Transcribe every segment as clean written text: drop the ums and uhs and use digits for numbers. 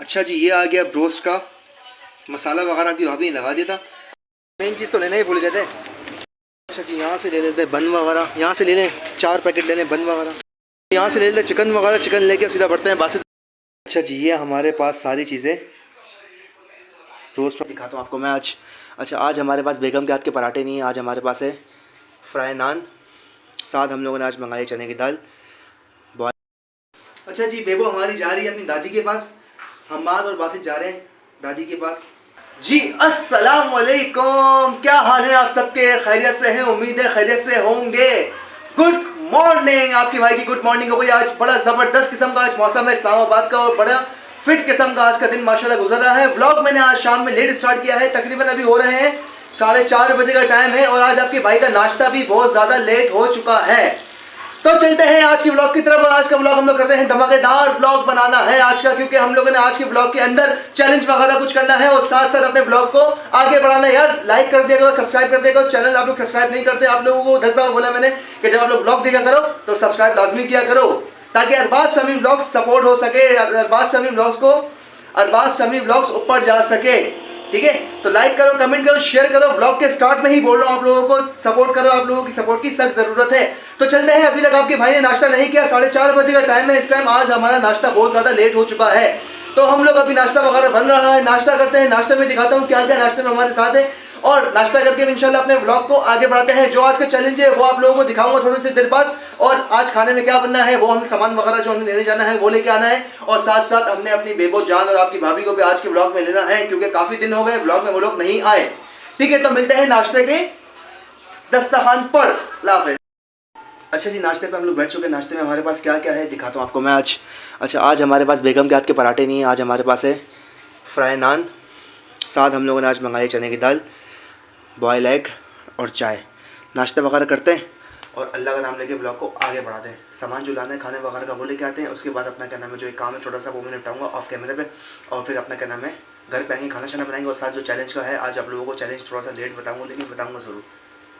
अच्छा जी, ये आ गया ब्रोस्ट का मसाला वगैरह की भाभी ने लगा दिया था। मेन चीज़ तो लेना ही भूल गए थे। अच्छा जी, यहाँ से ले लेते हैं बन वगैरह, यहाँ से ले लें 4 पैकेट ले लें बन वगैरह। यहाँ से ले लेते हैं चिकन वगैरह, चिकन लेके सीधा बढ़ते हैं बासित। अच्छा जी, ये हमारे पास सारी चीज़ें रोस्ट दिखाता हूँ आपको मैं आज। अच्छा, आज हमारे पास बेगम के हाथ के पराठे नहीं है, आज हमारे पास है फ्राई नान, साथ हम लोगों ने आज मंगाई चने की दाल बॉयल। अच्छा जी, बेबो हमारी जा रही है अपनी दादी के पास, हमाद और बासित जा रहे हैं दादी के पास जी। अस्सलाम वालेकुम, क्या हाल है आप सबके? खैरियत से हैं? उम्मीद है खैरियत से होंगे। गुड मॉर्निंग, आपके भाई की गुड मॉर्निंग हो गई। आज बड़ा ज़बरदस्त किस्म का आज मौसम है इस्लामाबाद का और बड़ा फिट किस्म का आज का दिन माशाल्लाह गुजर रहा है। व्लॉग मैंने आज शाम में लेट स्टार्ट किया है, तकरीबन अभी हो रहे हैं 4:30 बजे का टाइम है और आज आपके भाई का नाश्ता भी बहुत ज़्यादा लेट हो चुका है। तो चलते हैं आज की व्लॉग की तरफ। आज का व्लॉग हम लोग करते हैं, धमाकेदार व्लॉग बनाना है आज का, क्योंकि हम लोगों ने आज के व्लॉग के अंदर चैलेंज वगैरह कुछ करना है और साथ साथ अपने व्लॉग को आगे बढ़ाना है। यार लाइक कर दिया करो, सब्सक्राइब कर दिया करो। चैनल आप लोग सब्सक्राइब नहीं करते, आप लोगों को 10 बार बोला मैंने कि जब आप लोग व्लॉग देखा करो तो सब्सक्राइब लाजमी किया करो, ताकि अरबाज फैमिली व्लॉग्स सपोर्ट हो सके, अरबाज फैमिली व्लॉग्स ऊपर जा सके। ठीक है, तो लाइक करो, कमेंट करो, शेयर करो। व्लॉग के स्टार्ट में ही बोल रहा हूँ, आप लोगों को सपोर्ट करो, आप लोगों की सपोर्ट की सख्त जरूरत है। तो चलते हैं, अभी तक आपके भाई ने नाश्ता नहीं किया, 4:30 बजे का टाइम है इस टाइम। आज हमारा नाश्ता बहुत ज़्यादा लेट हो चुका है, तो हम लोग अभी नाश्ता वगैरह बन रहा है, नाश्ता करते हैं। नाश्ते में दिखाता हूँ क्या क्या नाश्ते में हमारे साथ है और नाश्ता करके इंशाल्लाह अपने व्लॉग को आगे बढ़ाते हैं। जो आज का चैलेंज है वो आप लोगों को दिखाऊंगा थोड़ी सी देर बाद, और आज खाने में क्या बनना है वो हमें सामान वगैरह जो हमें लेने जाना है वो लेके आना है, और साथ साथ हमने अपनी बेबो जान और आपकी भाभी को भी आज के व्लॉग में लेना है, क्योंकि काफ़ी दिन हो गए व्लॉग में वो लोग नहीं आए। ठीक है, तो मिलते हैं नाश्ते के दस्तरखान पर। लाफिज। अच्छा जी, नाश्ते पे हम लोग बैठ चुके हैं। नाश्ते में हमारे पास क्या क्या है दिखाता हूँ आपको मैं आज। अच्छा, आज हमारे पास बेगम के हाथ के पराठे नहीं है, आज हमारे पास है फ्राई नान, साथ हम लोगों ने आज मंगाई चने की दाल, बॉयल एग और चाय। नाश्ता वगैरह करते हैं और अल्लाह का नाम लेके ब्लॉग को आगे बढ़ाते हैं। सामान जो लाना है खाने वगैरह का वो लेके आते हैं, उसके बाद अपना क्या नाम है जो एक काम है छोटा सा वो मैं निपटाऊंगा ऑफ कैमरे पे, और फिर अपना क्या नाम है घर पे आएंगे, खाना शाना बनाएंगे, और साथ जो चैलेंज का है आज आप लोगों को चैलेंज थोड़ा सा लेट बताऊँगा, लेकिन बताऊँगा ज़रूर।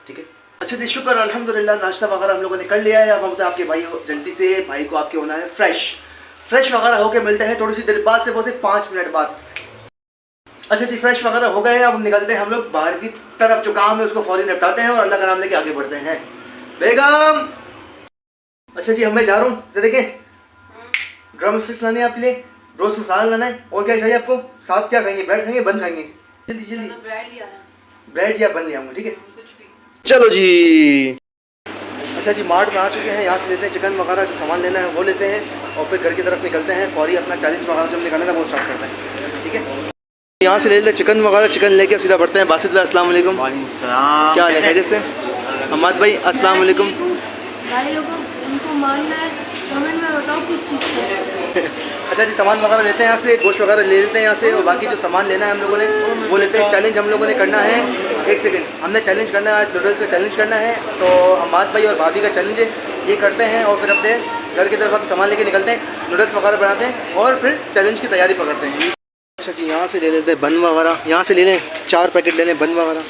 ठीक है, अच्छा जी, शुक्र अल्हम्दुलिल्लाह, नाश्ता वगैरह हम लोगों ने कर लिया है। अब हम तो आपके भाई जल्दी से भाई को आपके होना है फ्रेश वगैरह होकर मिलते हैं थोड़ी सी देर बाद से, वो सिर्फ 5 मिनट बाद। अच्छा जी, फ्रेश वगैरह हो गए हैं, अब निकलते हैं हम लोग बाहर की तरफ, जो काम है उसको फौरी निपटाते हैं और अल्लाह का नाम लेके आगे बढ़ते हैं। बेगम, अच्छा जी, मैं जा रहा हूँ, देखिए ड्रम स्टिक लाने आपके लिए, रोस्ट मसाला लाना है, और क्या चाहिए आपको? साथ क्या खाएंगे, ब्रेड खाएंगे बन खाएंगे? जल्दी जल्दी ब्रेड या बन ले आऊँगा। ठीक है, चलो जी। अच्छा जी, मार्ट में आ चुके हैं, यहाँ से लेते हैं चिकन वगैरह, जो सामान लेना है वो लेते हैं और फिर घर की तरफ निकलते हैं फौरी, अपना चैलेंज वगैरह जो हमने करना था वो स्टार्ट करते हैं। ठीक है, यहाँ से ले लेते हैं चिकन वगैरह, चिकन लेके सीधा बढ़ते हैं। बासित भाई अस्सलाम वालेकुम। क्या हाल है, खैरियत से? अहमद भाई अस्सलाम वालेकुम। भाई लोगों इनको मानना है, कमेंट में बताओ किस चीज़ से। अच्छा जी, सामान वगैरह लेते हैं यहाँ से, गोश्त वगैरह ले लेते हैं यहाँ से, और बाकी जो सामान लेना है हम लोगों ने वो लेते हैं। चैलेंज हम लोगों ने करना है, एक सेकंड, हमने चैलेंज करना है, आज नूडल्स का चैलेंज करना है, तो अहमद भाई और भाभी का चैलेंज है, ये करते हैं और फिर अपने घर की तरफ हम सामान लेके निकलते हैं, नूडल्स वगैरह बनाते हैं और फिर चैलेंज की तैयारी पकड़ते हैं। अच्छा जी, यहाँ से ले लेते हैं बन वगैरह, यहाँ से ले लें 4 पैकेट ले लें बन वगैरह।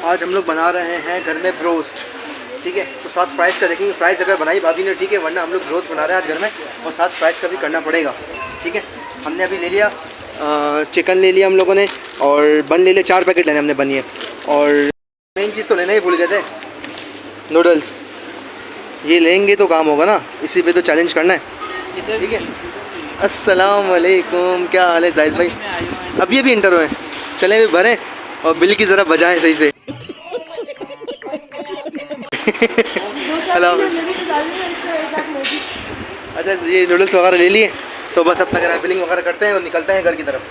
आज हम लोग बना रहे हैं घर में ब्रोस्ट, ठीक है, तो साथ फ्राइज़ का देखेंगे, फ्राइज़ अगर बनाई भाभी ने ठीक है, वरना हम लोग ब्रोस्ट बना रहे हैं आज घर में, और साथ फ्राइज़ का भी करना पड़ेगा। ठीक है, हमने अभी ले लिया चिकन ले लिया हम लोगों ने, और बन ले लिया, 4 पैकेट लेने हमने बनिए, और मेन चीज़ तो लेना ही भूल गए थे, नूडल्स। ये लेंगे तो काम होगा ना, इसी पे तो चैलेंज करना है। ठीक है, अस्सलाम वालेकुम, क्या हाल है जाहिद भाई? अब ये भी इंटर हुए, चलें भी भरें और बिल की ज़रा बजाएं सही से। हेलो, अच्छा ये नूडल्स वगैरह ले लिए, तो बस अपना करा बिलिंग वगैरह करते हैं और निकलते हैं घर की तरफ।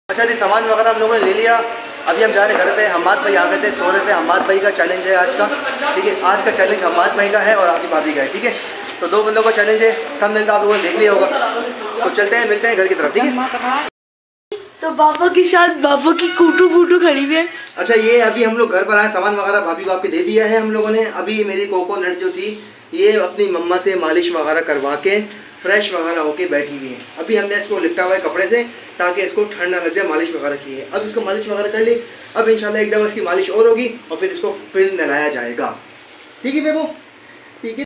अच्छा जी, सामान वगैरह हम लोगों ने ले लिया, अभी हम जा रहे हैं घर पे। हमाद भाई आ गए थे, सो रहे थे। हमाद भाई का चैलेंज है आज का, ठीक है, आज का चैलेंज हमाद भाई का है और आपकी भाभी का है। ठीक है, तो 2 बंदों का चैलेंज है, कम दिन का आप लोगों ने देख लिया होगा। तो चलते हैं, मिलते हैं घर की तरफ। ठीक है, तो पापा के साथ पापा की कूटू खड़ी हुई है। अच्छा, ये अभी हम लोग घर पर आए, सामान वगैरह भाभी को आपके दे दिया है हम लोगों ने। अभी मेरी कोकोनट जो थी ये अपनी मम्मा से मालिश वगैरह करवा के फ्रेश वगैरह होके बैठी हुई है। अभी हमने इसको लिपटा हुआ है कपड़े से, ताकि इसको ठंड ना लग जाए, मालिश वगैरह की है। अब इसको मालिश वगैरह कर ली, अब इंशाल्लाह एकदम इसकी मालिश और होगी और फिर इसको फिर नहलाया जाएगा। ठीक है बेबो, ठीक है।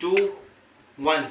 2 1.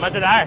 मजेदार.